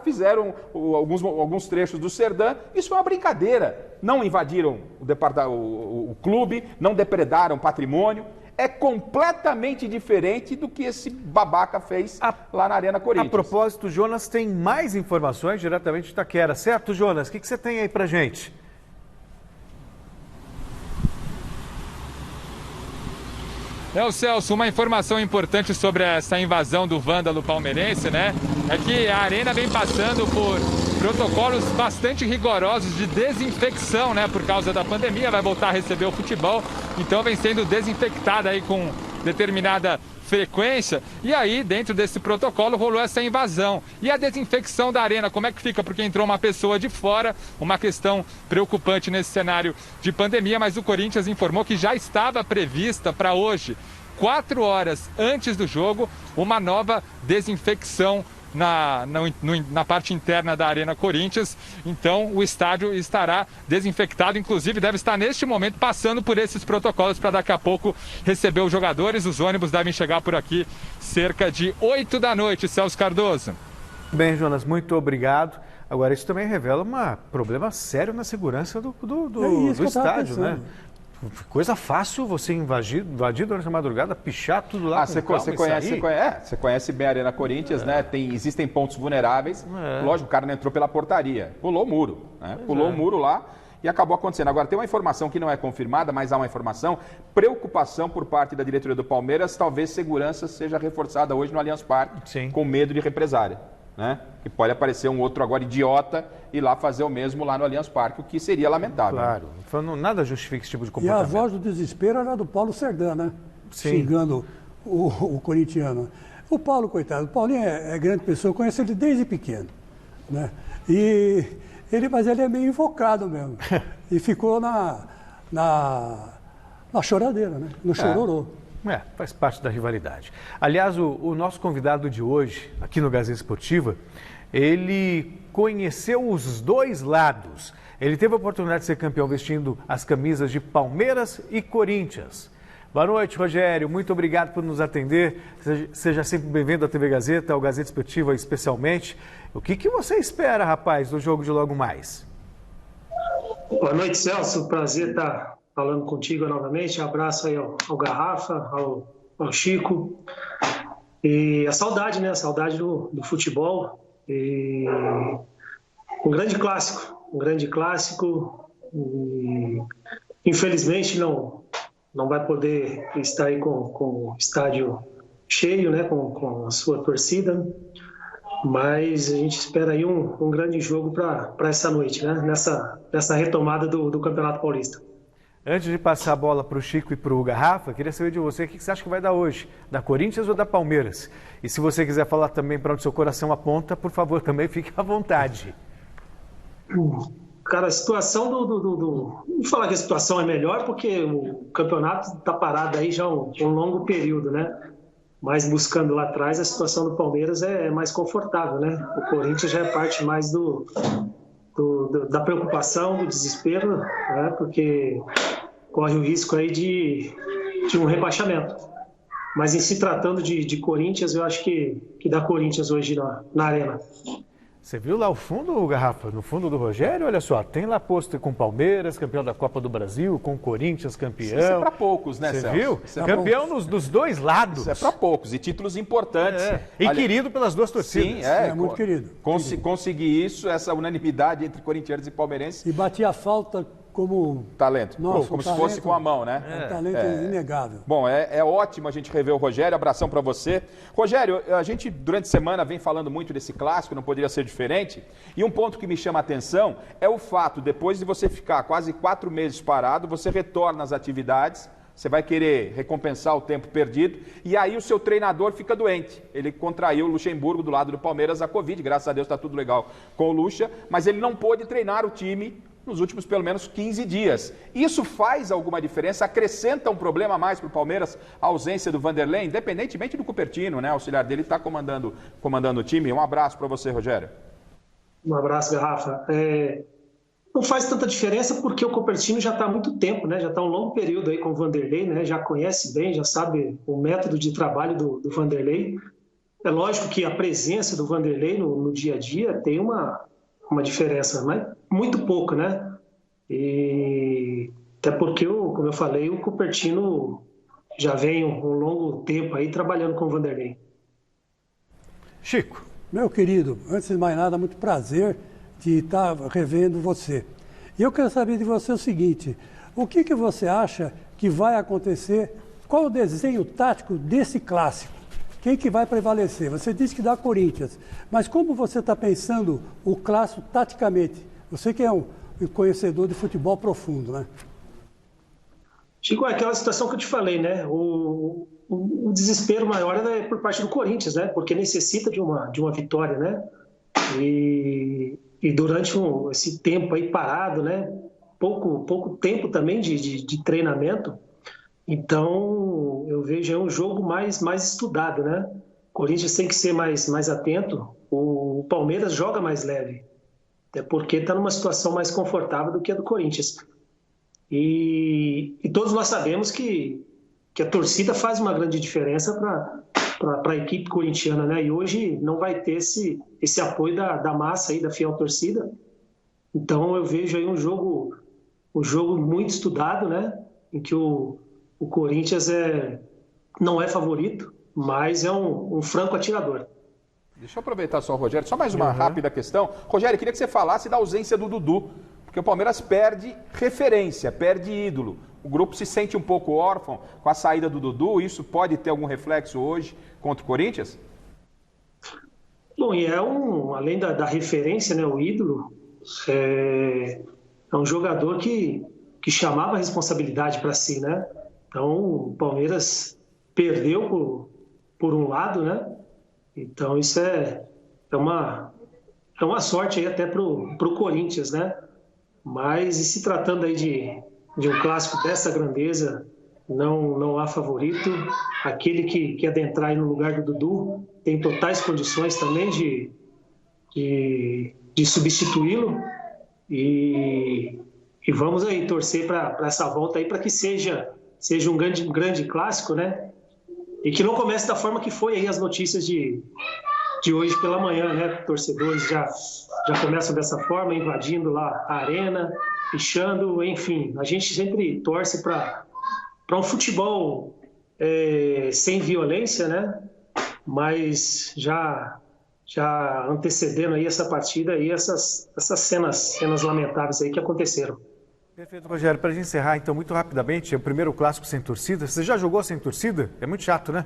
B: fizeram alguns trechos do Serdã. Isso foi uma brincadeira. Não invadiram o clube, não depredaram patrimônio. É completamente diferente do que esse babaca fez lá na Arena Corinthians.
A: A propósito, Jonas tem mais informações diretamente de Itaquera, certo, Jonas? O que você tem aí pra gente?
D: Celso, uma informação importante sobre essa invasão do vândalo palmeirense, né? É que a Arena vem passando por protocolos bastante rigorosos de desinfecção, né? Por causa da pandemia, vai voltar a receber o futebol, então vem sendo desinfectada aí com determinada frequência, e aí dentro desse protocolo rolou essa invasão. E a desinfecção da Arena, como é que fica? Porque entrou uma pessoa de fora, uma questão preocupante nesse cenário de pandemia, mas o Corinthians informou que já estava prevista para hoje, 4 horas antes do jogo, uma nova desinfecção na parte interna da Arena Corinthians. Então o estádio estará desinfectado, inclusive deve estar neste momento passando por esses protocolos para daqui a pouco receber os jogadores. Os ônibus devem chegar por aqui cerca de 8 da noite, Celso Cardoso.
A: Bem, Jonas, muito obrigado. Agora, isso também revela um problema sério na segurança do estádio, né? Coisa fácil você invadir durante a madrugada, pichar tudo lá.
B: Você conhece bem a Arena Corinthians, né? Existem pontos vulneráveis. Lógico, o cara não entrou pela portaria, pulou o muro, né? Pulou o muro lá e acabou acontecendo. Agora, tem uma informação que não é confirmada, mas há uma informação, preocupação por parte da diretoria do Palmeiras, talvez segurança seja reforçada hoje no Allianz Parque, com medo de represária. Né? Que pode aparecer um outro agora idiota e lá fazer o mesmo lá no Allianz Parque, o que seria lamentável.
A: Claro, nada justifica esse tipo de comportamento.
C: E a voz do desespero era do Paulo Serdã, né? Sim. Xingando o corintiano. O Paulo, coitado, o Paulinho é grande pessoa, eu conheço ele desde pequeno, né? Mas ele é meio invocado mesmo. E ficou na choradeira, né? No chororô.
A: Faz parte da rivalidade. Aliás, o nosso convidado de hoje, aqui no Gazeta Esportiva, ele conheceu os dois lados. Ele teve a oportunidade de ser campeão vestindo as camisas de Palmeiras e Corinthians. Boa noite, Rogério. Muito obrigado por nos atender. Seja sempre bem-vindo à TV Gazeta, ao Gazeta Esportiva especialmente. O que você espera, rapaz, do jogo de logo mais?
R: Boa noite, Celso. Prazer estar falando contigo novamente. Abraço aí ao Garrafa, ao Chico. E a saudade, né? A saudade do futebol. E um grande clássico. E, infelizmente não vai poder estar aí com o estádio cheio, né? Com a sua torcida. Mas a gente espera aí um grande jogo para essa noite, né? Nessa retomada do Campeonato Paulista.
A: Antes de passar a bola para o Chico e para o Garrafa, queria saber de você o que você acha que vai dar hoje, da Corinthians ou da Palmeiras? E se você quiser falar também para onde seu coração aponta, por favor, também fique à vontade.
R: Cara, a situação Vou falar que a situação é melhor porque o campeonato está parado aí já um longo período, né? Mas buscando lá atrás, a situação do Palmeiras é mais confortável, né? O Corinthians já é parte mais da preocupação, do desespero, né? Porque corre o risco aí de um rebaixamento. Mas em se tratando de Corinthians, eu acho que dá Corinthians hoje na Arena.
A: Você viu lá o fundo, Garrafa? No fundo do Rogério, olha só, tem lá pôster com Palmeiras, campeão da Copa do Brasil, com Corinthians, campeão. Isso
B: é para poucos, né,
A: Celso? Você viu?
B: Isso é
A: campeão dos dois lados.
B: Isso é para poucos, e títulos importantes.
A: E querido pelas duas torcidas.
B: Sim,
C: é muito querido.
B: Conseguir isso, essa unanimidade entre corintianos e palmeirenses.
C: E batia a falta como
B: talento.
C: Nossa,
B: como se fosse com a mão, né?
C: É um talento inegável.
B: Bom, é ótimo a gente rever o Rogério. Abração para você. Rogério, a gente durante a semana vem falando muito desse clássico, não poderia ser diferente. E um ponto que me chama a atenção é o fato, depois de você ficar quase 4 meses parado, você retorna às atividades, você vai querer recompensar o tempo perdido, e aí o seu treinador fica doente. Ele contraiu o Luxemburgo do lado do Palmeiras a Covid, graças a Deus está tudo legal com o Luxa, mas ele não pôde treinar o time nos últimos pelo menos 15 dias. Isso faz alguma diferença? Acrescenta um problema a mais para o Palmeiras, a ausência do Vanderlei, independentemente do Cupertino, né? O auxiliar dele está comandando o time. Um abraço para você, Rogério.
R: Um abraço, Garrafa. Não faz tanta diferença porque o Cupertino já está há muito tempo, né? Já está um longo período aí com o Vanderlei, né? Já conhece bem, já sabe o método de trabalho do Vanderlei. É lógico que a presença do Vanderlei no dia a dia tem uma diferença, mas muito pouco, né? E até porque, como eu falei, o Cupertino já vem um longo tempo aí trabalhando com o Vanderlei.
A: Chico.
C: Meu querido, antes de mais nada, muito prazer de estar revendo você. E eu quero saber de você o seguinte, o que você acha que vai acontecer, qual o desenho tático desse clássico? Quem que vai prevalecer? Você disse que dá Corinthians, mas como você está pensando o clássico taticamente? Você que é um conhecedor de futebol profundo, né?
R: Chico, é aquela situação que eu te falei, né? O desespero maior é por parte do Corinthians, né? Porque necessita de uma vitória, né? E durante esse tempo aí parado, né? Pouco tempo também de treinamento. Então, eu vejo um jogo mais estudado, né? O Corinthians tem que ser mais atento. O Palmeiras joga mais leve, até porque está numa situação mais confortável do que a do Corinthians. E todos nós sabemos que a torcida faz uma grande diferença para a equipe corintiana, né? E hoje não vai ter esse apoio da massa aí, da fiel torcida. Então, eu vejo aí um jogo muito estudado, né? Em que o Corinthians não é favorito, mas é um franco atirador.
B: Deixa eu aproveitar só, Rogério, só mais uma rápida questão. Rogério, queria que você falasse da ausência do Dudu, porque o Palmeiras perde referência, perde ídolo. O grupo se sente um pouco órfão com a saída do Dudu, isso pode ter algum reflexo hoje contra o Corinthians?
R: Bom, e além da referência, né, o ídolo, é um jogador que chamava a responsabilidade para si, né? Então, o Palmeiras perdeu por um lado, né? Então, isso é uma sorte aí até para o Corinthians, né? Mas, e se tratando aí de um clássico dessa grandeza, não há favorito. Aquele que adentrar aí no lugar do Dudu tem totais condições também de substituí-lo. E vamos aí torcer para essa volta aí, para que seja um grande clássico, né? E que não comece da forma que foi aí as notícias de hoje pela manhã, né? Torcedores já começam dessa forma, invadindo lá a arena, pichando, enfim. A gente sempre torce para um futebol sem violência, né? Mas já antecedendo aí essa partida e essas cenas lamentáveis aí que aconteceram.
A: Perfeito, Rogério. Para a gente encerrar, então, muito rapidamente, é o primeiro clássico sem torcida. Você já jogou sem torcida? É muito chato, né?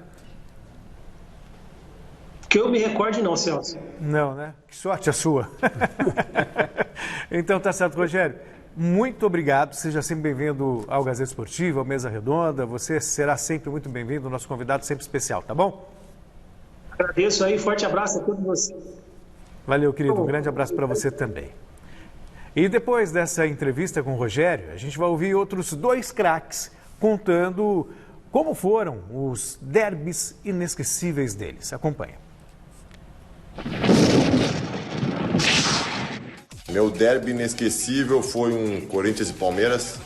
R: Que eu me recorde não, Celso.
A: Não, né? Que sorte a sua. Então, tá certo, Rogério. Muito obrigado. Seja sempre bem-vindo ao Gazeta Esportiva, ao Mesa Redonda. Você será sempre muito bem-vindo, nosso convidado sempre especial, tá bom?
R: Agradeço aí, forte abraço a todos vocês.
A: Valeu, querido. Um grande abraço para você também. E depois dessa entrevista com o Rogério, a gente vai ouvir outros dois craques contando como foram os derbys inesquecíveis deles. Acompanha.
S: Meu derby inesquecível foi um Corinthians e Palmeiras,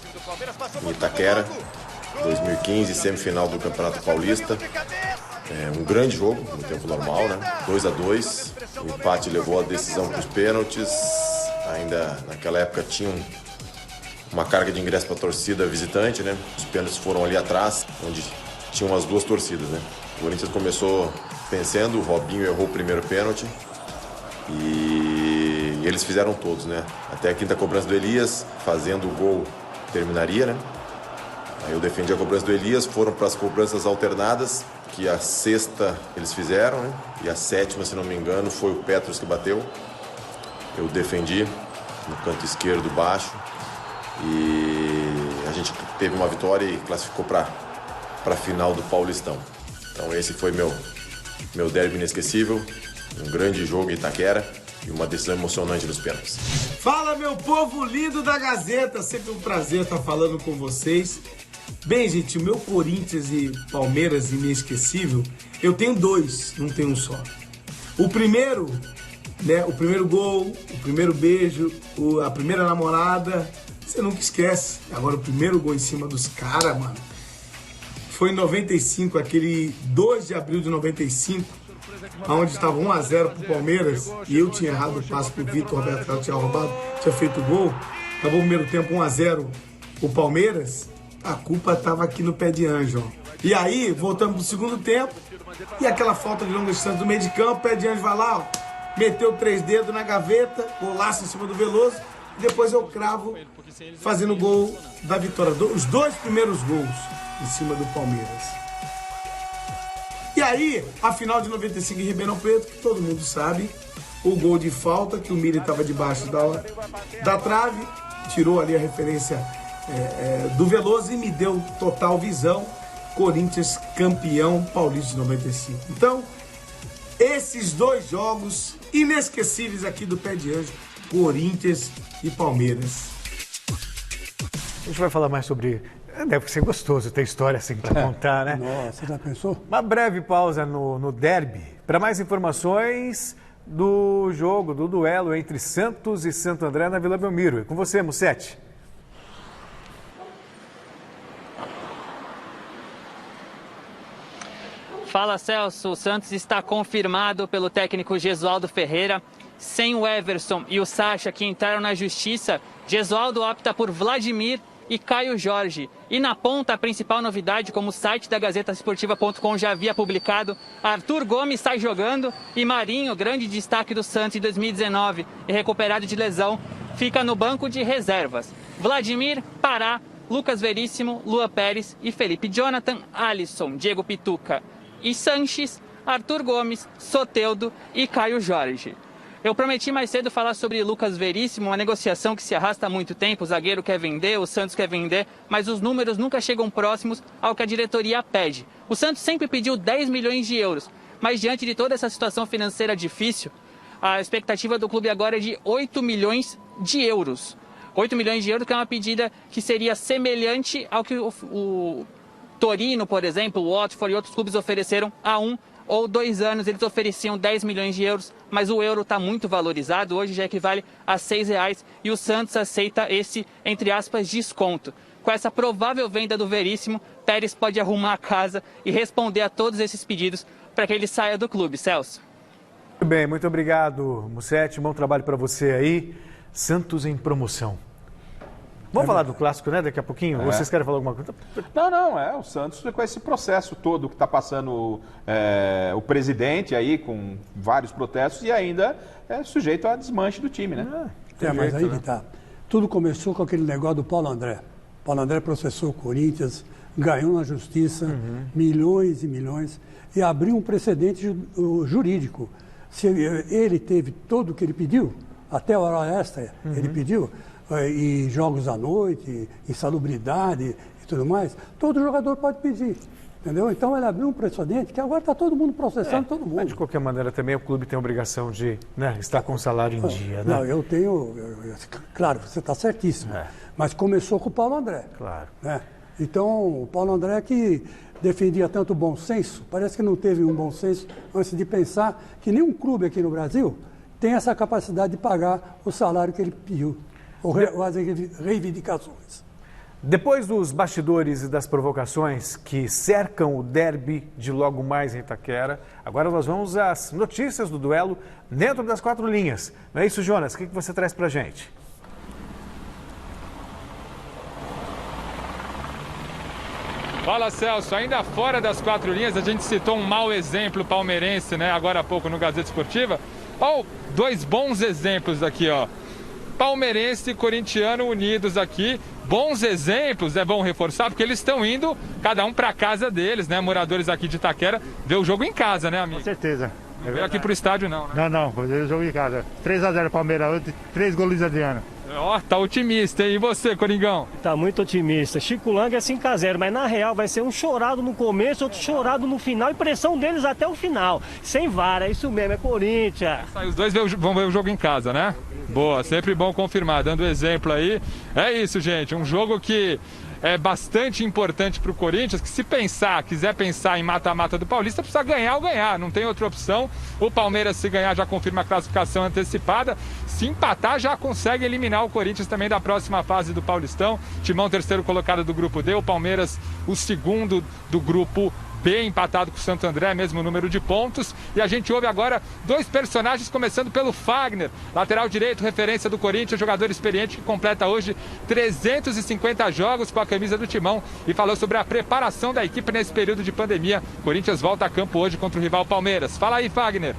S: em Itaquera, 2015, semifinal do Campeonato Paulista. Um grande jogo, no tempo normal, né? 2-2. O empate levou a decisão para os pênaltis. Ainda naquela época tinha uma carga de ingresso para a torcida visitante, né? Os pênaltis foram ali atrás, onde tinham as duas torcidas, né? O Corinthians começou vencendo, o Robinho errou o primeiro pênalti e eles fizeram todos, né? Até a quinta cobrança do Elias, fazendo o gol, terminaria, né? Aí eu defendi a cobrança do Elias, foram para as cobranças alternadas, que a sexta eles fizeram, né? E a sétima, se não me engano, foi o Petros que bateu. Eu defendi no canto esquerdo baixo e a gente teve uma vitória e classificou para a final do Paulistão. Então esse foi meu derby inesquecível, um grande jogo em Itaquera. e uma decisão emocionante nos pênaltis.
T: Fala, meu povo lindo da Gazeta, sempre um prazer estar falando com vocês. Bem, gente, o meu Corinthians e Palmeiras inesquecível, eu tenho dois, não tenho um só. O primeiro, né, o primeiro gol, o primeiro beijo, a primeira namorada, você nunca esquece. Agora, o primeiro gol em cima dos caras, mano, foi em 95, aquele 2 de abril de 95, onde estava 1-0 pro Palmeiras, e eu tinha errado o passe pro Vitor, Roberto Carlos tinha roubado, tinha feito o gol, acabou o primeiro tempo 1-0 o Palmeiras, a culpa estava aqui no pé de anjo, ó. E aí, voltamos pro segundo tempo, e aquela falta de longa distância do meio de campo, o pé de anjo vai lá, ó, meteu 3 dedos na gaveta, golaço em cima do Veloso, e depois eu cravo fazendo o gol da vitória, os 2 primeiros gols em cima do Palmeiras. E aí, a final de 95 em Ribeirão Preto, que todo mundo sabe, o gol de falta, que o Miller estava debaixo da trave, tirou ali a referência do Veloso e me deu total visão, Corinthians campeão paulista de 95. Então, esses 2 jogos inesquecíveis aqui do Pé de Anjo, Corinthians e Palmeiras.
A: A gente vai falar mais sobre... Deve ser gostoso ter história assim para contar, né?
C: Nossa, já pensou?
A: Uma breve pausa no derby. Para mais informações do jogo, do duelo entre Santos e Santo André na Vila Belmiro. É com você, Mussete.
E: Fala, Celso. O Santos está confirmado pelo técnico Gesualdo Ferreira. Sem o Everson e o Sacha, que entraram na justiça, Gesualdo opta por Vladimir e Caio Jorge. E na ponta, a principal novidade, como o site da GazetaEsportiva.com já havia publicado, Arthur Gomes sai jogando e Marinho, grande destaque do Santos em 2019 e recuperado de lesão, fica no banco de reservas. Vladimir, Pará, Lucas Veríssimo, Lua Pérez e Felipe Jonathan, Alisson, Diego Pituca e Sanches, Arthur Gomes, Soteldo e Caio Jorge. Eu prometi mais cedo falar sobre Lucas Veríssimo, uma negociação que se arrasta há muito tempo. O zagueiro quer vender, o Santos quer vender, mas os números nunca chegam próximos ao que a diretoria pede. O Santos sempre pediu 10 milhões de euros, mas diante de toda essa situação financeira difícil, a expectativa do clube agora é de 8 milhões de euros. 8 milhões de euros, que é uma pedida que seria semelhante ao que o Torino, por exemplo, o Watford e outros clubes ofereceram há 1 ou 2 anos. Eles ofereciam 10 milhões de euros, mas o euro está muito valorizado, hoje já equivale a R$6, e o Santos aceita esse, entre aspas, desconto. Com essa provável venda do Veríssimo, Pérez pode arrumar a casa e responder a todos esses pedidos para que ele saia do clube. Celso.
A: Muito bem, muito obrigado, Mussete, bom trabalho para você aí. Santos em promoção. Vamos falar do clássico, né, daqui a pouquinho? Vocês querem falar alguma coisa?
B: Não, o Santos com esse processo todo que está passando o presidente aí, com vários protestos, e ainda é sujeito a desmanche do time, né?
C: Mas aí que tá. Tudo começou com aquele negócio do Paulo André. Paulo André processou o Corinthians, ganhou na justiça milhões e milhões, e abriu um precedente jurídico. Se ele teve tudo o que ele pediu, até a hora extra ele pediu, e jogos à noite, insalubridade e tudo mais, todo jogador pode pedir, entendeu? Então ele abriu um precedente que agora está todo mundo processando todo mundo.
A: Mas de qualquer maneira também o clube tem a obrigação de estar com o salário em dia, né?
C: Não, eu tenho, claro, você está certíssimo, mas começou com o Paulo André.
A: Claro.
C: Né? Então o Paulo André que defendia tanto o bom senso, parece que não teve um bom senso antes de pensar que nenhum clube aqui no Brasil tem essa capacidade de pagar o salário que ele pediu. Ou as reivindicações.
A: Depois dos bastidores e das provocações que cercam o derby de logo mais em Itaquera, agora nós vamos às notícias do duelo dentro das 4 linhas. Não é isso, Jonas? O que você traz pra gente?
D: Fala, Celso. Ainda fora das 4 linhas, a gente citou um mau exemplo palmeirense, né? Agora há pouco no Gazeta Esportiva. Ó, 2 bons exemplos aqui, ó. Palmeirense e corintiano unidos aqui, bons exemplos, é bom reforçar, porque eles estão indo, cada um para casa deles, né, moradores aqui de Itaquera, ver o jogo em casa, né, amigo?
U: Com certeza.
D: Não veio aqui pro estádio não, né?
U: Não, vou ver o jogo em casa. 3-0 Palmeiras, 3 gols de Adriano.
D: Ó, tá otimista, hein? E você, Coringão?
U: Tá muito otimista. Chico Lang é 5-0, mas na real vai ser um chorado no começo, outro chorado no final e pressão deles até o final. Sem VAR, é isso mesmo, é Corinthians.
D: Os dois vão ver o jogo em casa, né? Boa, sempre bom confirmar, dando exemplo aí. É isso, gente, um jogo que é bastante importante para o Corinthians, que se quiser pensar em mata-mata do Paulista, precisa ganhar ou ganhar, não tem outra opção. O Palmeiras, se ganhar, já confirma a classificação antecipada. Se empatar, já consegue eliminar o Corinthians também da próxima fase do Paulistão. Timão, terceiro colocado do grupo D, o Palmeiras, o segundo do grupo B, empatado com o Santo André, mesmo número de pontos. E a gente ouve agora dois personagens, começando pelo Fagner, lateral direito, referência do Corinthians, jogador experiente que completa hoje 350 jogos com a camisa do Timão e falou sobre a preparação da equipe nesse período de pandemia. Corinthians volta a campo hoje contra o rival Palmeiras. Fala aí, Fagner.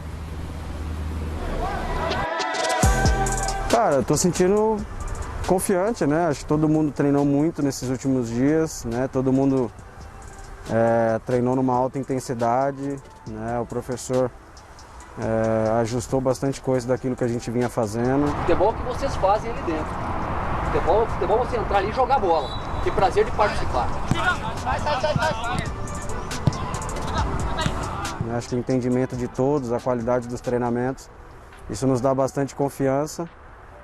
V: Cara, eu tô sentindo confiante, né? Acho que todo mundo treinou muito nesses últimos dias, né? Todo mundo treinou numa alta intensidade, né? O professor ajustou bastante coisa daquilo que a gente vinha fazendo.
W: Futebol que vocês fazem ali dentro. Futebol você entrar ali e jogar bola. Que prazer de participar.
V: Acho que o entendimento de todos, a qualidade dos treinamentos, isso nos dá bastante confiança,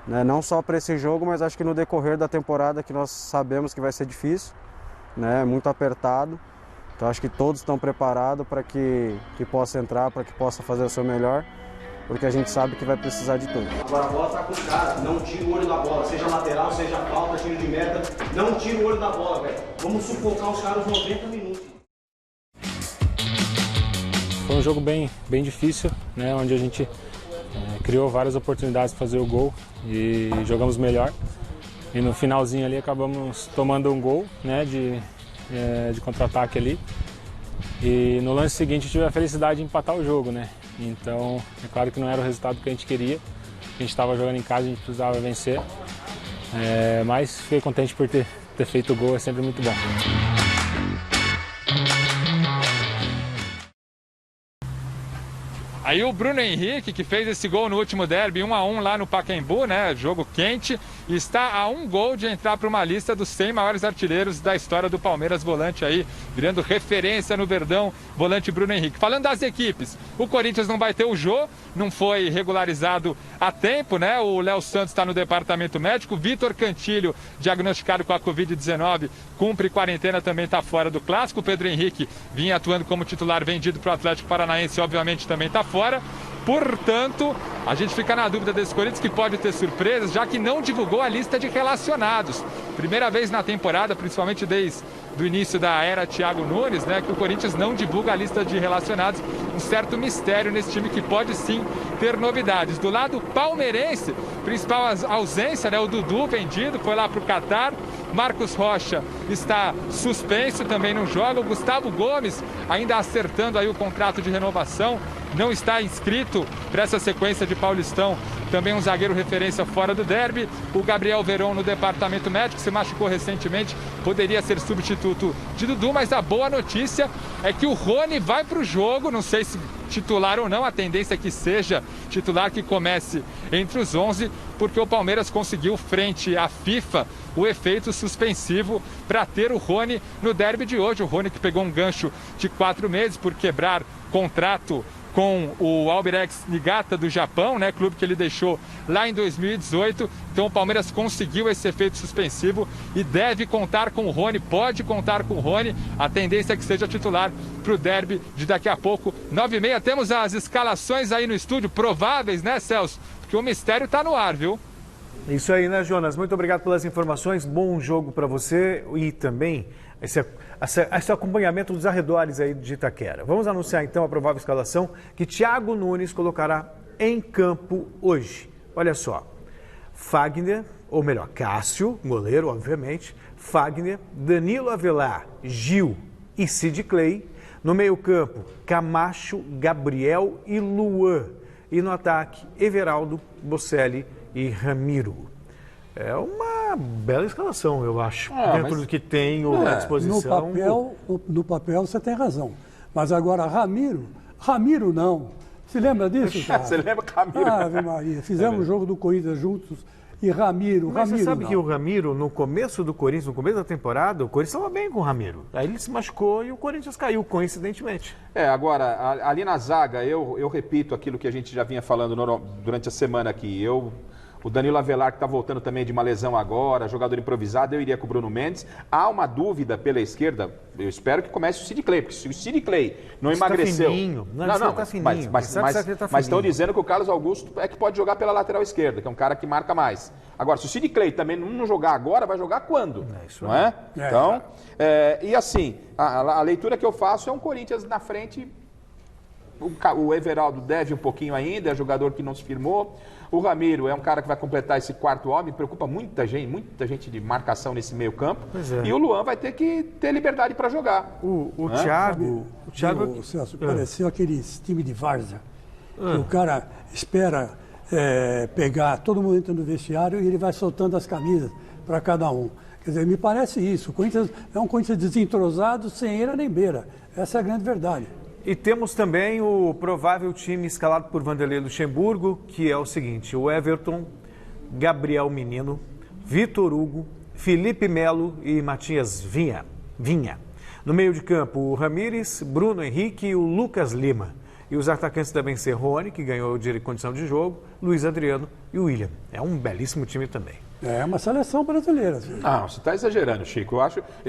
V: né? Não só para esse jogo, mas acho que no decorrer da temporada, que nós sabemos que vai ser difícil, né? Muito apertado. Então acho que todos estão preparados para que possa entrar, para que possa fazer o seu melhor, porque a gente sabe que vai precisar de tudo.
X: Agora a bola está com os caras, não tira o olho da bola, seja lateral, seja falta, tiro de meta, não tira o olho da bola, velho. Vamos sufocar os caras 90 minutos.
Y: Foi um jogo bem difícil, né, onde a gente criou várias oportunidades para fazer o gol e jogamos melhor. E no finalzinho ali acabamos tomando um gol, né, de contra-ataque ali. E no lance seguinte tive a felicidade de empatar o jogo, né? Então é claro que não era o resultado que a gente queria. A gente estava jogando em casa, a gente precisava vencer. Mas fiquei contente por ter feito o gol, é sempre muito bom.
D: Aí o Bruno Henrique, que fez esse gol no último derby, 1-1 lá no Pacaembu, né? Jogo quente, e está a um gol de entrar para uma lista dos 100 maiores artilheiros da história do Palmeiras, volante aí, virando referência no Verdão, volante Bruno Henrique. Falando das equipes, o Corinthians não vai ter o Jô, não foi regularizado a tempo, né? O Léo Santos está no departamento médico, Vitor Cantilho, diagnosticado com a Covid-19, cumpre quarentena, também está fora do clássico. O Pedro Henrique vinha atuando como titular, vendido para o Atlético Paranaense, obviamente também está fora. Portanto, a gente fica na dúvida desse Corinthians, que pode ter surpresas, já que não divulgou a lista de relacionados. Primeira vez na temporada, principalmente desde o início da era Thiago Nunes, né, que o Corinthians não divulga a lista de relacionados. Um certo mistério nesse time que pode sim ter novidades. Do lado palmeirense, principal ausência, né, o Dudu vendido, foi lá para o Catar. Marcos Rocha está suspenso, também não joga. O Gustavo Gomes ainda acertando aí o contrato de renovação, não está inscrito para essa sequência de Paulistão. Também um zagueiro referência fora do derby. O Gabriel Veron no departamento médico, se machucou recentemente, poderia ser substituto de Dudu, mas a boa notícia é que o Rony vai para o jogo, não sei se titular ou não, a tendência é que seja titular, que comece entre os 11, porque o Palmeiras conseguiu, frente à FIFA, o efeito suspensivo para ter o Rony no derby de hoje. O Rony que pegou um gancho de 4 meses por quebrar contrato com o Albirex Niigata do Japão, né, clube que ele deixou lá em 2018. Então o Palmeiras conseguiu esse efeito suspensivo e deve contar com o Rony, pode contar com o Rony. A tendência é que seja titular para o derby de daqui a pouco, 9h30. Temos as escalações aí no estúdio, prováveis, né, Celso? Porque o mistério está no ar, viu?
A: Isso aí, né, Jonas? Muito obrigado pelas informações. Bom jogo para você e também esse acompanhamento dos arredores aí de Itaquera. Vamos anunciar então a provável escalação que Thiago Nunes colocará em campo hoje. Olha só, Fagner, ou melhor, Cássio, goleiro, obviamente, Fagner, Danilo Avelar, Gil e Sid Clay. No meio-campo, Camacho, Gabriel e Luan. E no ataque, Everaldo, Bocelli e Ramiro. É uma bela escalação, eu acho, dentro do que tem à disposição.
C: No papel você tem razão. Mas agora, Ramiro não. Se lembra disso, cara?
B: Você lembra, Ramiro?
C: Ave Maria. Fizemos o jogo do Corinthians juntos. E Ramiro,
A: Mas você sabe
C: não.
A: que o Ramiro, no começo do Corinthians, no começo da temporada, o Corinthians estava bem com o Ramiro. Aí ele se machucou e o Corinthians caiu, coincidentemente.
B: Agora, ali na zaga, eu repito aquilo que a gente já vinha falando durante a semana aqui. O Danilo Avelar, que está voltando também de uma lesão agora, jogador improvisado, eu iria com o Bruno Mendes. Há uma dúvida pela esquerda, eu espero que comece o Sid Clay, porque se o Sid Clay não emagreceu... Mas estão dizendo que o Carlos Augusto é que pode jogar pela lateral esquerda, que é um cara que marca mais. Agora, se o Sid Clay também não jogar agora, vai jogar quando? Não é? Então, e assim, a leitura que eu faço é um Corinthians na frente... O Everaldo deve um pouquinho ainda, é jogador que não se firmou. O Ramiro é um cara que vai completar esse quarto homem, preocupa muita gente de marcação nesse meio campo. E o Luan vai ter que ter liberdade para jogar.
C: O Thiago... Celso, pareceu aqueles time de várzea, que o cara espera pegar, todo mundo entra no vestiário e ele vai soltando as camisas para cada um. Quer dizer, me parece isso. O Corinthians é um Corinthians desentrosado, sem eira nem beira. Essa é a grande verdade.
A: E temos também o provável time escalado por Vanderlei Luxemburgo, que é o seguinte: o Everton, Gabriel Menino, Vitor Hugo, Felipe Melo e Matias Vinha. No meio de campo, o Ramires, Bruno Henrique e o Lucas Lima. E os atacantes devem ser Rony, que ganhou de condição de jogo, Luiz Adriano e o William. É um belíssimo time também.
C: É uma seleção brasileira.
B: Não, você está exagerando, Chico.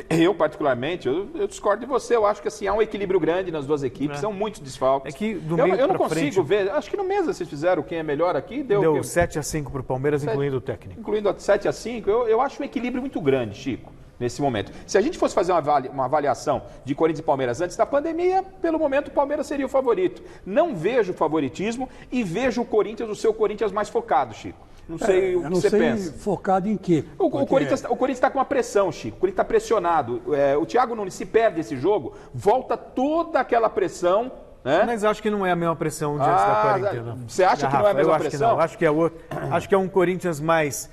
B: Eu particularmente, eu discordo de você. Eu acho que assim, há um equilíbrio grande nas duas equipes, são muitos desfalques.
A: É que do meio
B: eu não consigo ver. Acho que no mês vocês fizeram quem é melhor aqui. Deu
A: 7-5 para o Palmeiras, incluindo o técnico.
B: Incluindo 7-5, eu acho um equilíbrio muito grande, Chico, nesse momento. Se a gente fosse fazer uma avaliação de Corinthians e Palmeiras antes da pandemia, pelo momento o Palmeiras seria o favorito. Não vejo favoritismo e vejo o seu Corinthians mais focado, Chico. Não sei o que você pensa.
C: Focado em quê?
B: O Corinthians está com uma pressão, Chico. O Corinthians está pressionado. O Thiago Nunes, se perde esse jogo, volta toda aquela pressão. Né?
A: Mas acho que não é a mesma pressão diante da quarentena.
B: Você acha que não é a mesma pressão?
A: Acho que é um Corinthians mais...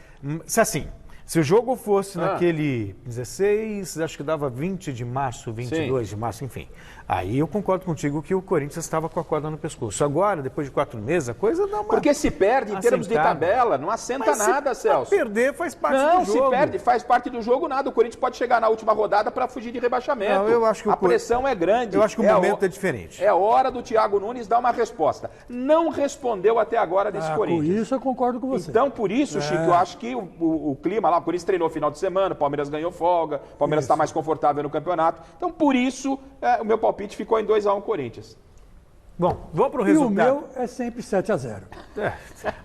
A: Assim, se o jogo fosse naquele 16, acho que dava 20 de março, 22 de março, enfim. Aí eu concordo contigo que o Corinthians estava com a corda no pescoço. Agora, depois de 4 meses, a coisa dá uma...
B: Porque se perde em termos de tabela, não assenta nada, Celso.
A: Perder faz parte do jogo.
B: Não, se perde, faz parte do jogo nada. O Corinthians pode chegar na última rodada para fugir de rebaixamento.
A: Não, eu acho que
B: a pressão é grande.
A: Eu acho que o momento é diferente.
B: É hora do Thiago Nunes dar uma resposta. Não respondeu até agora nesse Corinthians.
C: Por isso eu concordo com você.
B: Então, por isso, Chico, eu acho que o clima lá, o Corinthians treinou final de semana, o Palmeiras ganhou folga, o Palmeiras está mais confortável no campeonato. Então, por isso, o meu palpite ficou em 2-1 Corinthians.
A: Bom, vamos para o resultado.
C: E o meu é sempre 7-0.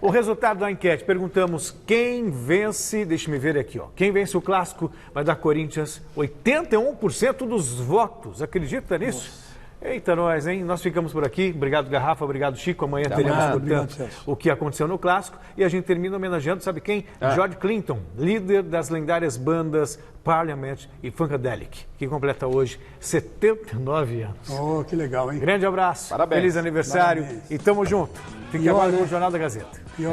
A: O resultado da enquete, perguntamos quem vence, deixa-me ver aqui, quem vence o clássico vai dar Corinthians, 81% dos votos, acredita nisso? Eita, nós, hein? Nós ficamos por aqui. Obrigado, Garrafa. Obrigado, Chico. Amanhã teremos, portanto, o que aconteceu no Clássico. E a gente termina homenageando, sabe quem? George Clinton, líder das lendárias bandas Parliament e Funkadelic, que completa hoje 79 anos.
C: Oh, que legal, hein?
A: Grande abraço.
B: Parabéns.
A: Feliz aniversário. Parabéns. E tamo junto. Fique agora no Jornal da Gazeta.
C: E